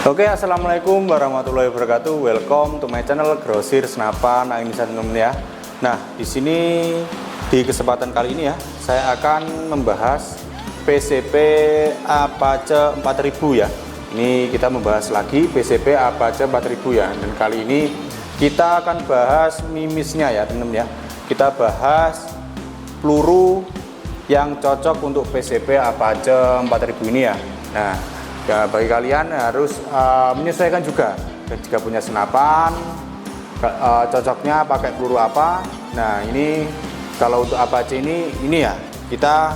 Oke, assalamualaikum warahmatullahi wabarakatuh. Welcome to my channel Grosir Senapan Angin Teman ya. Nah, di sini di kesempatan kali ini ya, saya akan membahas PCP Apache 4000 ya. Ini kita membahas lagi PCP Apache 4000 ya. Dan kali ini kita akan bahas mimisnya ya, teman-teman ya. Kita bahas peluru yang cocok untuk PCP Apache 4000 ini ya. Nah, ya, bagi kalian harus menyesuaikan juga. Jika punya senapan, cocoknya pakai peluru apa. Nah, ini kalau untuk Apache ini ya, kita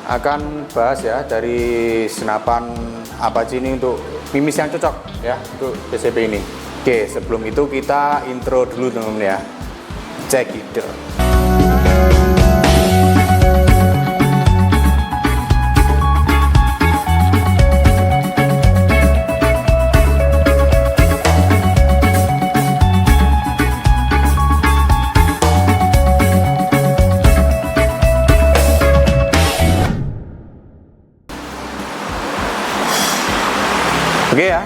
akan bahas ya dari senapan Apache ini untuk mimis yang cocok ya untuk PCP ini. Oke, sebelum itu kita intro dulu teman-teman ya. Check it out. Oke ya,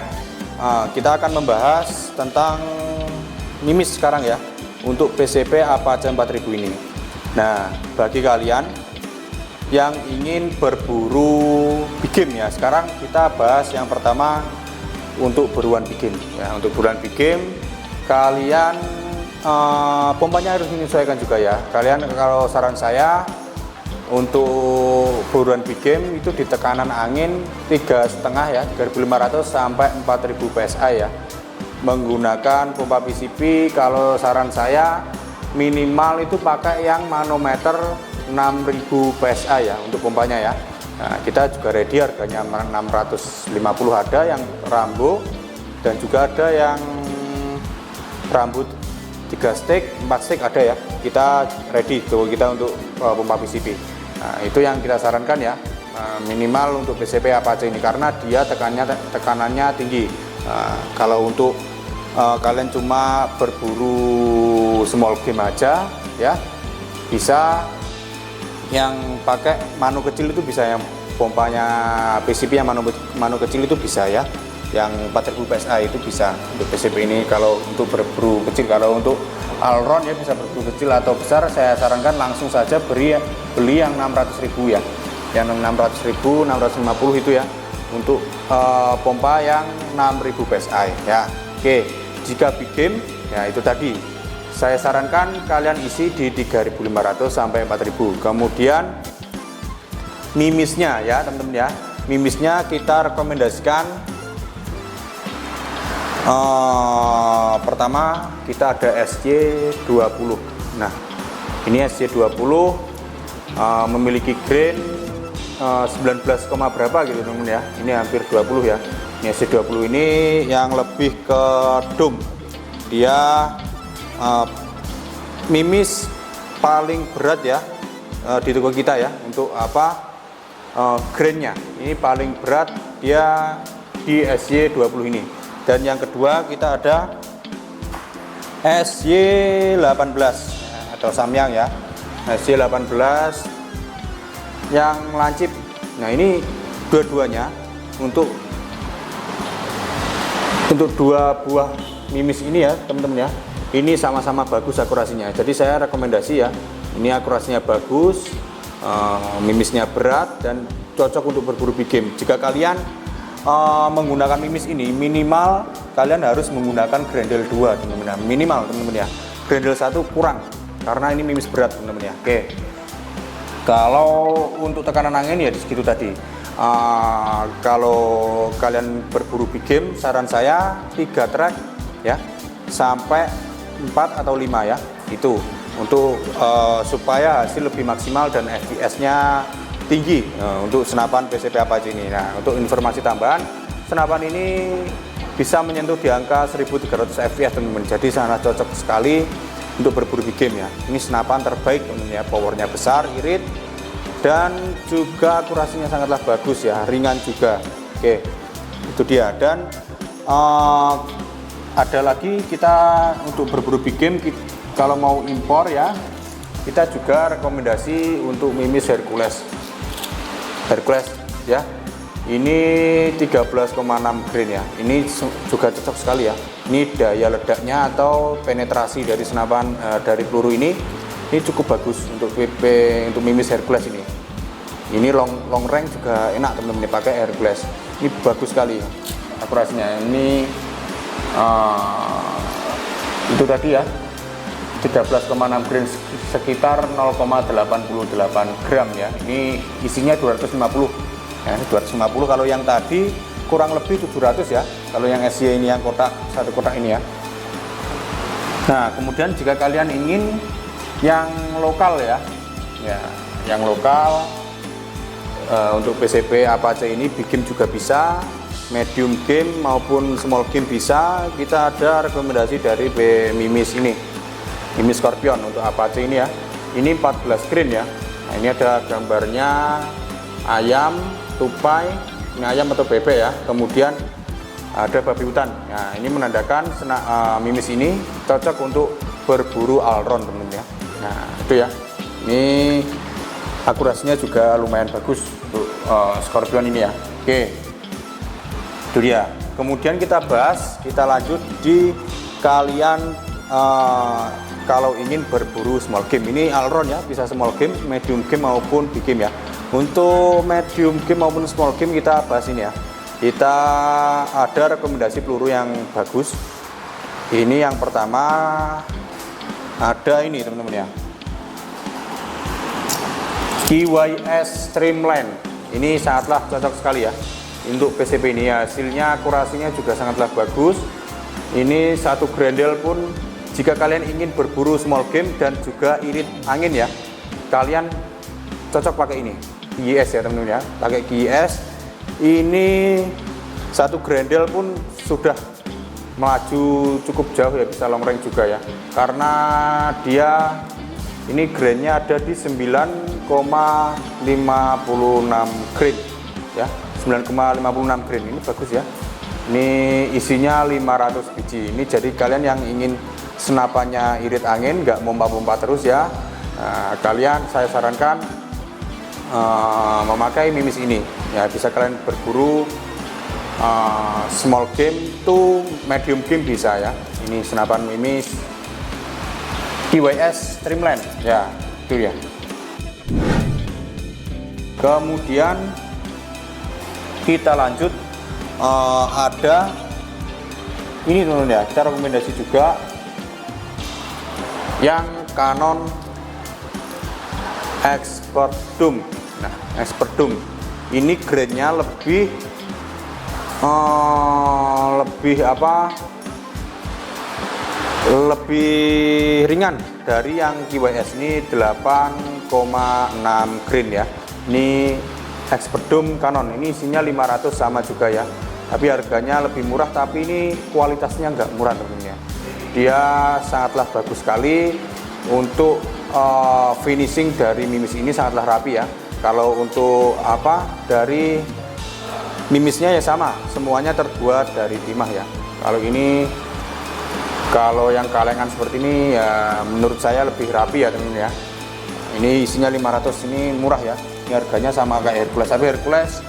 kita akan membahas tentang mimis sekarang ya untuk PCP Apache 4000 ini. Nah, bagi kalian yang ingin berburu big game ya, sekarang kita bahas yang pertama untuk buruan big game ya. Untuk buruan big game, kalian pompanya harus menyesuaikan juga ya. Kalian kalau saran saya untuk buruan big game itu di tekanan angin 3,5 ya, 3.500 sampai 4.000 PSI ya. Menggunakan pompa PCP, kalau saran saya minimal itu pakai yang manometer 6.000 PSI ya untuk pompanya ya. Nah, kita juga ready harganya 650, ada yang Rambo dan juga ada yang Rambo 3 stick, 4 stick ada ya. Kita ready tuh kita untuk pompa PCP. Nah, itu yang kita sarankan ya, minimal untuk PCP Apache ini karena dia tekanannya tinggi. Kalau untuk kalian cuma berburu small game aja ya, bisa yang pakai mano kecil itu bisa, yang pompanya PCP yang mano kecil itu bisa ya, yang 4000 PSI itu bisa untuk PCP ini. Kalau untuk berburu kecil, kalau untuk all-round ya bisa berburu kecil atau besar, saya sarankan langsung saja beli yang 600.000 ya, yang 600.000, 650 itu ya untuk pompa yang 6000 PSI ya. Oke, jika big game ya itu tadi saya sarankan kalian isi di 3.500 sampai 4.000. Kemudian mimisnya ya teman-teman ya, mimisnya kita rekomendasikan pertama kita ada SC20. Nah, ini SC20 memiliki grain 19, berapa gitu teman-teman ya. Ini hampir 20 ya. Ini SC20 ini yang lebih ke dome. Dia mimis paling berat ya di toko kita ya. Untuk apa? Grainnya ini paling berat dia di SC20 ini. Dan yang kedua kita ada SY18 atau Samyang ya, SY18 yang lancip. Nah, ini dua-duanya untuk dua buah mimis ini ya teman-teman ya, ini sama-sama bagus akurasinya. Jadi saya rekomendasi ya, ini akurasinya bagus, mimisnya berat dan cocok untuk berburu big game. Jika kalian menggunakan mimis ini, minimal kalian harus menggunakan Grendel 2 teman-teman ya, minimal teman-teman ya. Grendel 1 kurang karena ini mimis berat teman-teman ya. Oke, kalau untuk tekanan angin ya di segitu tadi. Kalau kalian berburu big game, saran saya 3 track ya sampai 4 atau 5 ya, itu untuk supaya hasil lebih maksimal dan FPS-nya tinggi untuk senapan PCP Apache ini. Nah, untuk informasi tambahan, senapan ini bisa menyentuh di angka 1300 fps teman-teman. Jadi sangat cocok sekali untuk berburu big game ya. Ini senapan terbaik teman-teman ya, powernya besar, irit, dan juga akurasinya sangatlah bagus ya, ringan juga. Oke, itu dia. Dan ada lagi kita untuk berburu big game, kalau mau impor ya, kita juga rekomendasi untuk mimis Hercules ya. Ini 13,6 grain ya. Ini juga cocok sekali ya. Ini daya ledaknya atau penetrasi dari senapan dari peluru ini cukup bagus untuk PP untuk Mimis Hercules ini. Ini long range juga enak teman-teman pakai Hercules. Ini bagus sekali akurasinya. Ini itu tadi ya 13,6 grain sekitar 0,88 gram ya. Ini isinya 250 ya, 250. Kalau yang tadi kurang lebih 700 ya, kalau yang SY ini yang kotak, satu kotak ini ya. Nah kemudian jika kalian ingin yang lokal ya, yang lokal untuk PCP Apache ini big game juga bisa, medium game maupun small game bisa. Kita ada rekomendasi dari Mimis ini, Mimis Scorpion untuk Apache ini ya. Ini 14 grain ya. Nah ini ada gambarnya ayam, tupai, ini ayam atau bebek ya. Kemudian ada babi hutan. Nah ini menandakan Mimis ini cocok untuk berburu all round teman-teman ya. Nah itu ya. Ini akurasinya juga lumayan bagus untuk Scorpion ini ya. Oke, itu dia. Kemudian kita lanjut di kalian kalau ingin berburu small game. Ini all round ya, bisa small game, medium game maupun big game ya. Untuk medium game maupun small game kita bahas ini ya. Kita ada rekomendasi peluru yang bagus. Ini yang pertama ada ini teman-teman ya, KYS Streamline. Ini sangatlah cocok sekali ya untuk PCP ini ya. Hasilnya akurasinya juga sangatlah bagus. Ini satu grendel pun jika kalian ingin berburu small game dan juga irit angin ya, kalian cocok pakai ini KYS ya teman-teman ya. Pakai KYS ini satu grendel pun sudah melaju cukup jauh ya, bisa long range juga ya, karena dia ini grainnya ada di 9,56 grain ya, 9,56 grain. Ini bagus ya. Ini isinya 500 biji. Ini jadi kalian yang ingin senapannya irit angin, nggak mompa-mompa terus ya, nah, kalian saya sarankan memakai Mimis ini ya. Bisa kalian berburu small game to medium game bisa ya. Ini senapan Mimis KYS Streamline ya, itu ya. Kemudian kita lanjut ada ini teman-teman ya, kita rekomendasi juga yang Canon Expert Doom. Nah, Expert Doom ini grade-nya lebih ringan dari yang KYS. Ini 8,6 grain ya. Ini Expert Doom Canon, ini isinya 500 sama juga ya, tapi harganya lebih murah, tapi ini kualitasnya nggak murah teman-teman ya. Dia sangatlah bagus sekali untuk finishing dari Mimis ini sangatlah rapi ya. Kalau untuk dari Mimisnya ya sama, semuanya terbuat dari timah ya. Kalau ini, kalau yang kalengan seperti ini ya menurut saya lebih rapi ya teman-teman ya. Ini isinya 500, ini murah ya. Ini harganya sama kayak Hercules, tapi Hercules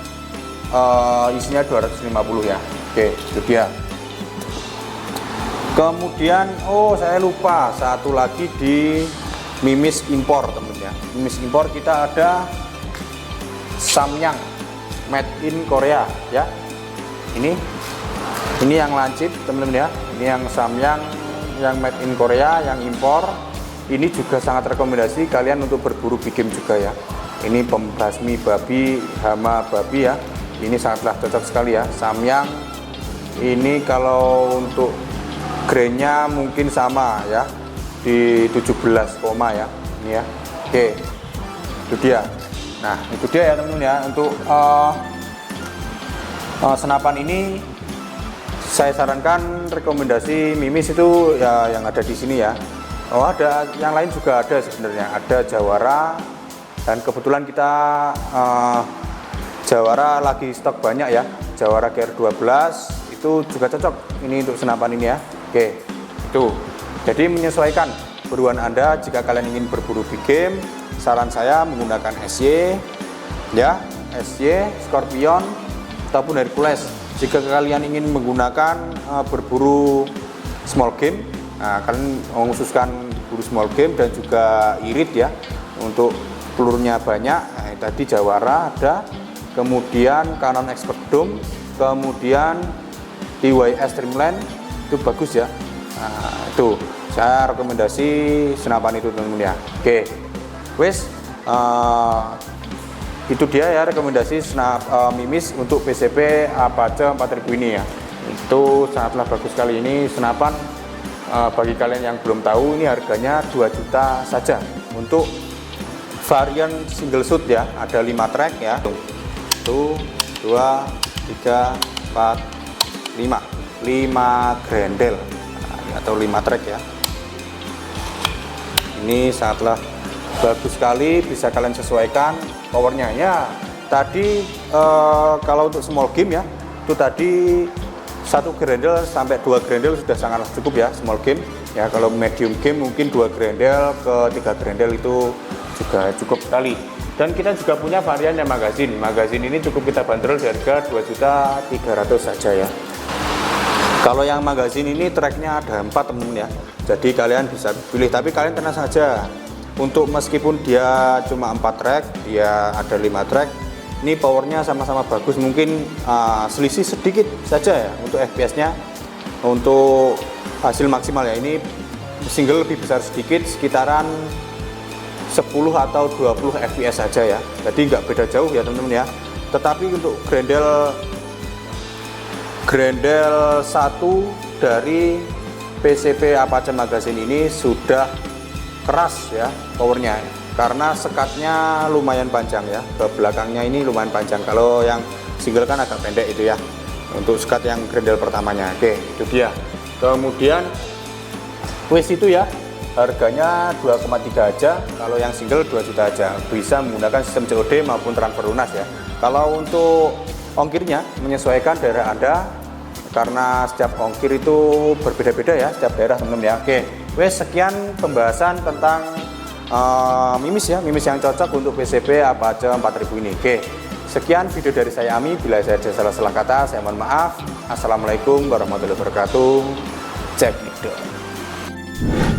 isinya 250 ya. Oke, itu dia. Kemudian saya lupa satu lagi di Mimis impor teman-teman ya. Mimis impor kita ada Samyang made in Korea ya. Ini yang lancip teman-teman ya. Ini yang Samyang yang made in Korea, yang impor. Ini juga sangat rekomendasi kalian untuk berburu big game juga ya. Ini pembasmi babi, hama babi ya. Ini sangatlah cocok sekali ya. Samyang ini kalau untuk grainnya mungkin sama ya, di 17 koma ya. Ini ya. Oke, itu dia. Nah itu dia ya teman-teman ya. Untuk senapan ini saya sarankan rekomendasi Mimis itu ya yang ada di sini ya. Ada yang lain juga ada sebenarnya, ada Jawara, dan kebetulan kita Jawara lagi stok banyak ya. Jawara GR12 itu juga cocok ini untuk senapan ini ya. Oke, itu jadi menyesuaikan buruan Anda. Jika kalian ingin berburu big game, saran saya menggunakan SY ya, SY Scorpion ataupun Hercules. Jika kalian ingin menggunakan berburu small game, kalian mengkhususkan berburu small game dan juga irit ya, untuk pelurunya banyak. Nah, tadi Jawara ada, kemudian Canon Expert Dome, kemudian TYS Streamline itu bagus ya. Nah, itu saya rekomendasi senapan itu teman-teman ya. Oke, wes itu dia ya rekomendasi Mimis untuk PCP Apache 4000 ini ya. Itu sangatlah bagus sekali. Ini senapan bagi kalian yang belum tahu, ini harganya 2 juta saja untuk varian single shoot ya. Ada 5 track ya. 1 2 3 4 5 grendel atau 5 track ya. Ini sangatlah bagus sekali, bisa kalian sesuaikan powernya ya. Tadi kalau untuk small game ya, itu tadi 1 grendel sampai 2 grendel sudah sangatlah cukup ya small game ya. Kalau medium game mungkin 2 grendel ke 3 grendel itu juga cukup sekali. Dan kita juga punya varian yang magazine. Magazine ini cukup kita bandrol di harga 2.300.000 saja ya. Kalau yang magazine ini tracknya ada 4 teman-teman ya. Jadi kalian bisa pilih, tapi kalian tenang saja. Untuk meskipun dia cuma 4 track, dia ada 5 track, ini powernya sama-sama bagus. Mungkin selisih sedikit saja ya untuk FPS-nya. Untuk hasil maksimal ya, ini single lebih besar sedikit, sekitaran 10 atau 20 FPS saja ya. Jadi nggak beda jauh ya teman-teman ya. Tetapi untuk grendel 1 dari PCP Apache Magazine ini sudah keras ya powernya, karena sekatnya lumayan panjang ya, ke belakangnya ini lumayan panjang. Kalau yang single kan agak pendek itu ya, untuk sekat yang grendel pertamanya. Oke, itu dia. Kemudian wes itu ya, harganya 2,3 aja. Kalau yang single 2 juta aja, bisa menggunakan sistem COD maupun transfer lunas ya. Kalau untuk ongkirnya menyesuaikan daerah Anda, karena setiap ongkir itu berbeda-beda ya setiap daerah teman-teman ya. Oke, wes sekian pembahasan tentang Mimis ya, Mimis yang cocok untuk PCP Apache 4000 ini. Oke, sekian video dari saya Ami. Bila saya ada salah-salah kata, saya mohon maaf. Assalamualaikum warahmatullahi wabarakatuh. Cek video.